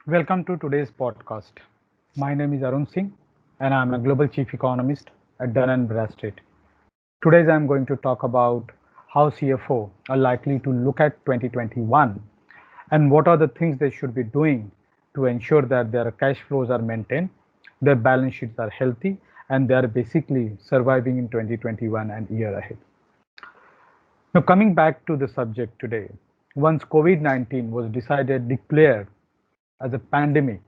Welcome to today's podcast. My name is Arun Singh and I'm a global chief economist at Dun& Bradstreet. Today I'm going to talk about how CFO are likely to look at 2021 and what are the things they should be doing to ensure that their cash flows are maintained, their balance sheets are healthy, and they are basically surviving in 2021 and year ahead. Now, coming back to the subject today, once COVID-19 was declared as a pandemic,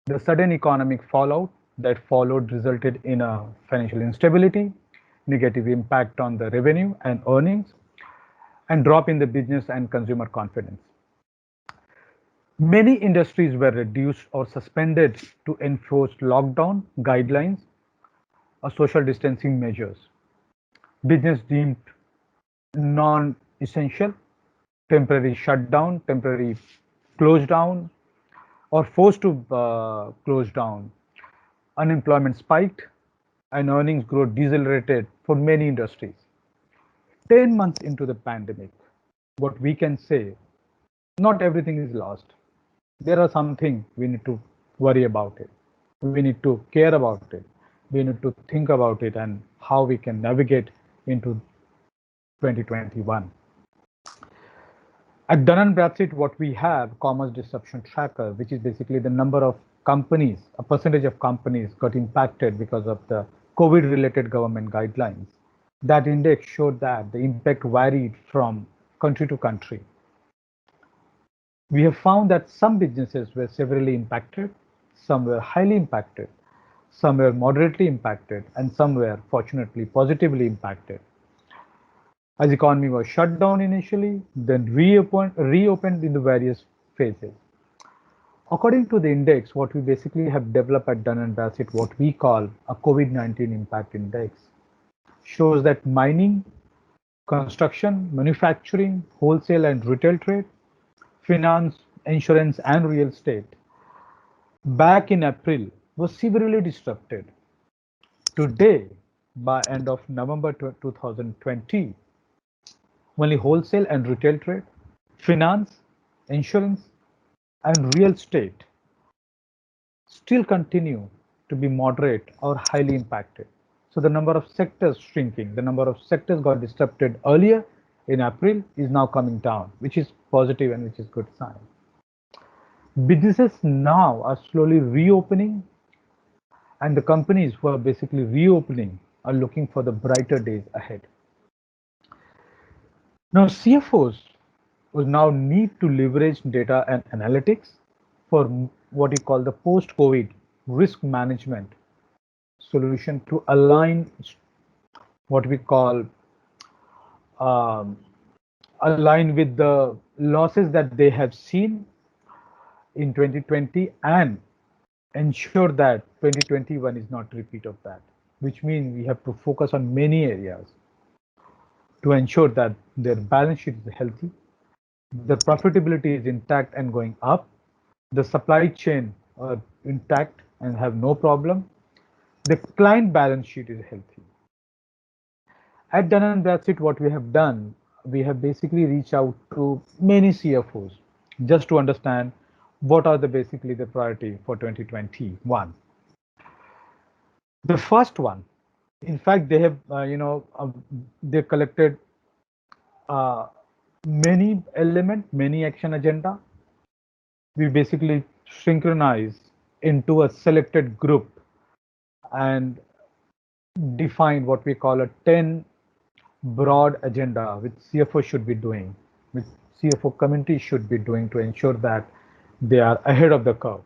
the sudden economic fallout that followed resulted in a financial instability, negative impact on the revenue and earnings, and drop in the business and consumer confidence. Many industries were reduced or suspended to enforce lockdown guidelines or social distancing measures. Business deemed non-essential, temporary shutdown, temporary close down, or forced to close down. Unemployment spiked and earnings growth decelerated for many industries. 10 months into the pandemic, what we can say, not everything is lost. There are some things we need to worry about it. We need to care about it. We need to think about it and how we can navigate into 2021. At Dun& Bradstreet, what we have commerce disruption tracker, which is basically the number of companies, a percentage of companies got impacted because of the COVID-related government guidelines. That index showed that the impact varied from country to country. We have found that some businesses were severely impacted, some were highly impacted, some were moderately impacted, and some were fortunately positively impacted. As economy was shut down initially, then reopened in the various phases. According to the index, what we basically have developed at Dun& Bradstreet, what we call a COVID-19 impact index, shows that mining, construction, manufacturing, wholesale and retail trade, finance, insurance and real estate back in April was severely disrupted. Today, by end of November 2020, only wholesale and retail trade, finance, insurance, and real estate still continue to be moderate or highly impacted. So the number of sectors shrinking, the number of sectors got disrupted earlier in April is now coming down, which is positive and which is good sign. Businesses now are slowly reopening, and the companies who are basically reopening are looking for the brighter days ahead. Now, CFOs will now need to leverage data and analytics for what we call the post-COVID risk management solution to align what we call um, align with the losses that they have seen in 2020 and ensure that 2021 is not repeat of that, which means we have to focus on many areas to ensure that their balance sheet is healthy, the profitability is intact and going up, the supply chain are intact and have no problem, the client balance sheet is healthy. At Dun& Bradstreet, what we have done, we have basically reached out to many CFOs just to understand what are the basically the priority for 2021. The first one, in fact, they have, they collected many element, many action agenda. We basically synchronize into a selected group and define what we call a 10 broad agenda which CFO should be doing, which CFO community should be doing to ensure that they are ahead of the curve.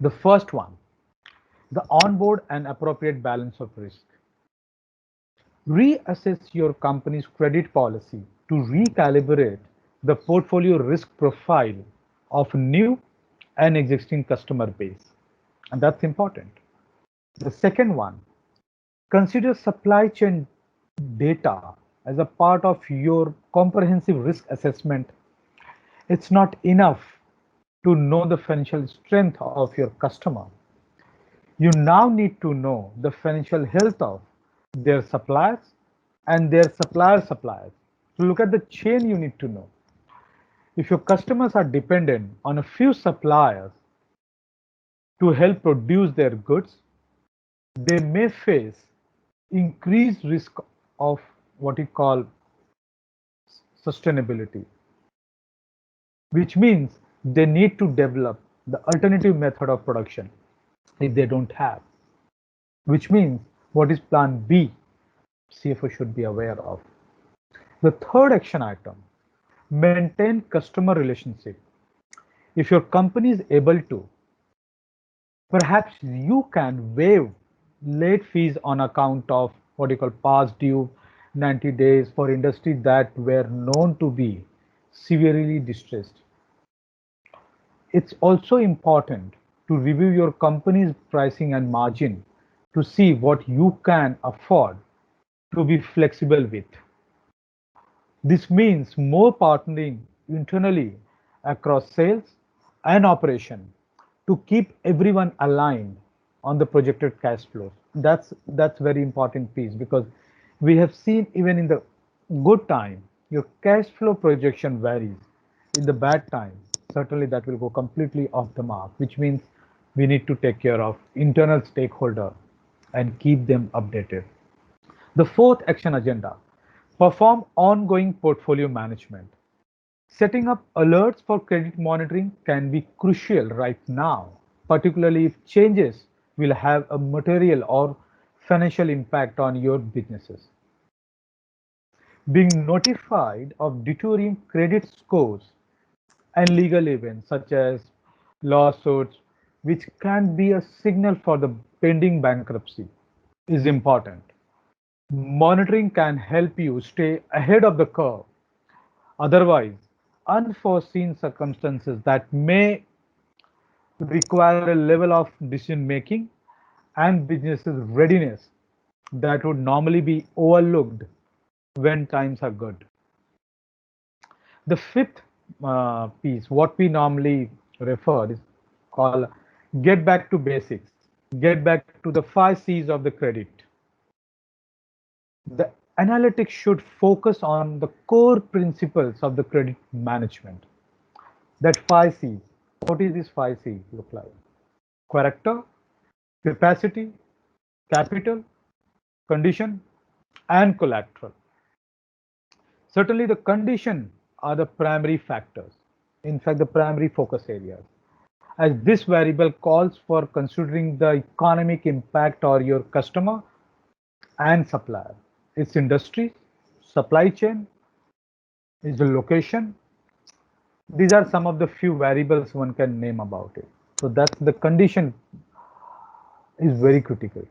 The first one, the onboard and appropriate balance of risk. Reassess your company's credit policy to recalibrate the portfolio risk profile of new and existing customer base. And that's important. The second one, consider supply chain data as a part of your comprehensive risk assessment. It's not enough to know the financial strength of your customer. You now need to know the financial health of their suppliers and their suppliers. So look at the chain you need to know. If your customers are dependent on a few suppliers to help produce their goods, they may face increased risk of what you call sustainability, which means they need to develop the alternative method of production if they don't have, which means what is plan B CFO should be aware of. The third action item, maintain customer relationship. If your company is able to, perhaps you can waive late fees on account of what you call past due 90 days for industries that were known to be severely distressed. It's also important to review your company's pricing and margin to see what you can afford to be flexible with. This means more partnering internally across sales and operation to keep everyone aligned on the projected cash flows. That's very important piece because we have seen even in the good time your cash flow projection varies. In the bad time, certainly that will go completely off the mark, which means we need to take care of internal stakeholder and keep them updated. The fourth action agenda, perform ongoing portfolio management. Setting up alerts for credit monitoring can be crucial right now, particularly if changes will have a material or financial impact on your businesses. Being notified of deteriorating credit scores and legal events such as lawsuits, which can be a signal for the pending bankruptcy, is important. Monitoring can help you stay ahead of the curve. Otherwise, unforeseen circumstances that may require a level of decision making and business's readiness that would normally be overlooked when times are good. The fifth piece, what we normally refer is called get back to basics, get back to the 5 C's of the credit. The analytics should focus on the core principles of the credit management. That 5 C's. What is this 5 C look like? Character, capacity, capital, condition, and collateral. Certainly, the condition are the primary factors. In fact, the primary focus areas. As this variable calls for considering the economic impact on your customer and supplier, its industry, supply chain, is the location. These are some of the few variables one can name about it. So that's the condition is very critical.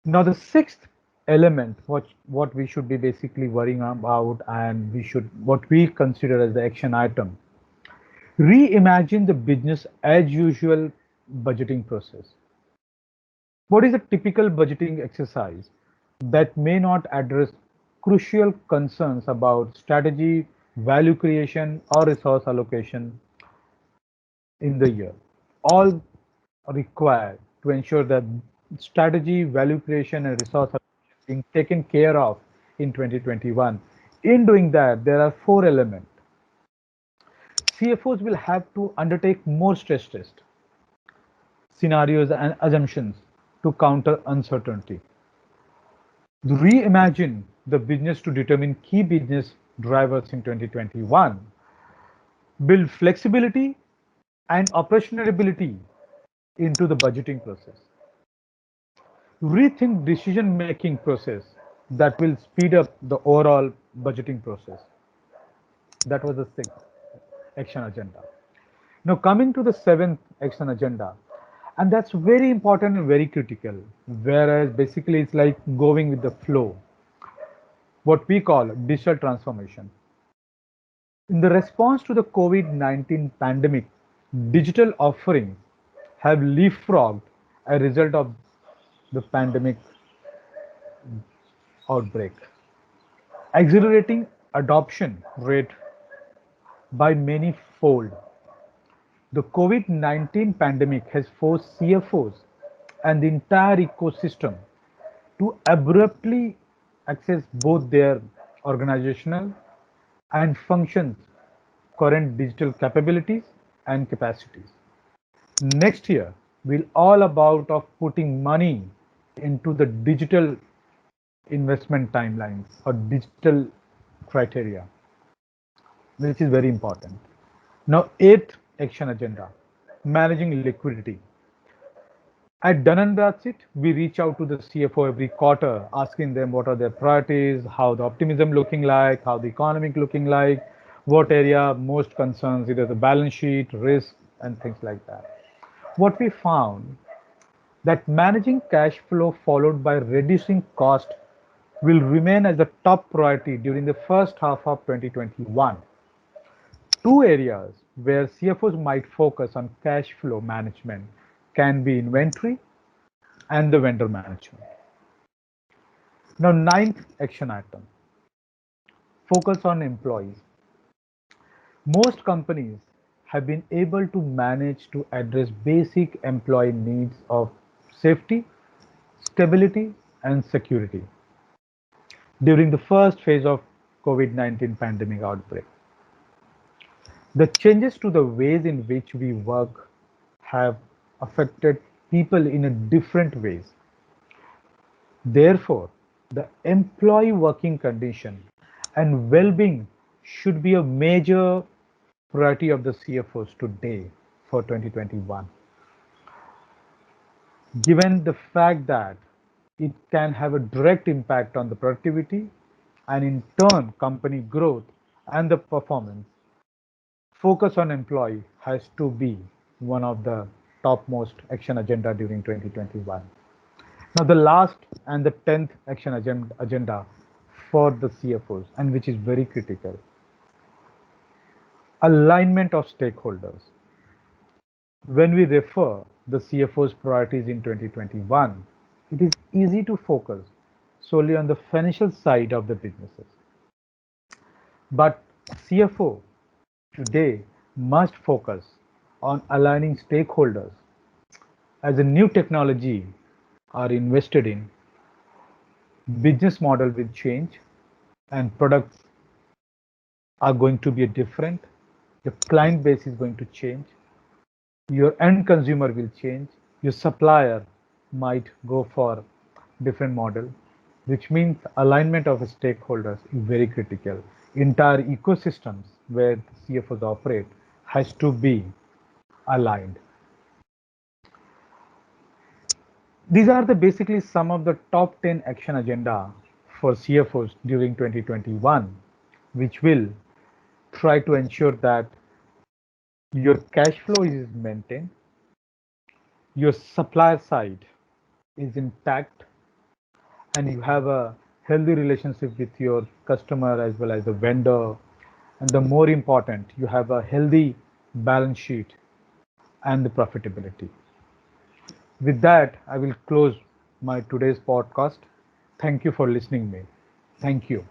Now the sixth element, what we should be basically worrying about, and we should what we consider as the action item, reimagine the business as usual budgeting process. What is a typical budgeting exercise that may not address crucial concerns about strategy, value creation, or resource allocation in the year? All required to ensure that strategy, value creation, and resource allocation being taken care of in 2021. In doing that, there are four elements. CFOs will have to undertake more stress test scenarios and assumptions to counter uncertainty. Reimagine the business to determine key business drivers in 2021. Build flexibility and operationality into the budgeting process. Rethink decision-making process that will speed up the overall budgeting process. That was the sixth action agenda. Now coming to the seventh action agenda, and that's very important and very critical, whereas basically it's like going with the flow, what we call digital transformation. In the response to the COVID-19 pandemic, digital offerings have leapfrogged a result of the pandemic outbreak, accelerating adoption rate by many fold. The COVID-19 pandemic has forced CFOs and the entire ecosystem to abruptly access both their organizational and functions current digital capabilities and capacities. Next year will all about of putting money into the digital investment timelines or digital criteria, which is very important. Now, eighth action agenda, managing liquidity. At Dun & Bradstreet, we reach out to the CFO every quarter, asking them what are their priorities, how the optimism looking like, how the economic looking like, what area most concerns either the balance sheet, risk, and things like that. What we found that managing cash flow followed by reducing cost will remain as the top priority during the first half of 2021. Two areas where CFOs might focus on cash flow management can be inventory and the vendor management. Now, ninth action item, focus on employees. Most companies have been able to manage to address basic employee needs of safety, stability, and security during the first phase of COVID-19 pandemic outbreak. The changes to the ways in which we work have affected people in a different ways. Therefore, the employee working condition and well-being should be a major priority of the CFOs today for 2021. Given the fact that it can have a direct impact on the productivity and in turn company growth and the performance, focus on employee has to be one of the topmost action agenda during 2021. Now, the last and the 10th action agenda for the CFOs, and which is very critical, alignment of stakeholders. When we refer the CFO's priorities in 2021, it is easy to focus solely on the financial side of the businesses. But CFO today must focus on aligning stakeholders as a new technology are invested in, business model will change and products are going to be different. The client base is going to change. Your end consumer will change. Your supplier might go for different model, which means alignment of stakeholders is very critical. Entire ecosystems where the CFOs operate has to be aligned. These are the basically some of the top 10 action agenda for CFOs during 2021, which will try to ensure that your cash flow is maintained, your supplier side is intact, and you have a healthy relationship with your customer as well as the vendor. And the more important, you have a healthy balance sheet and the profitability. With that, I will close my today's podcast. Thank you for listening me. Thank you.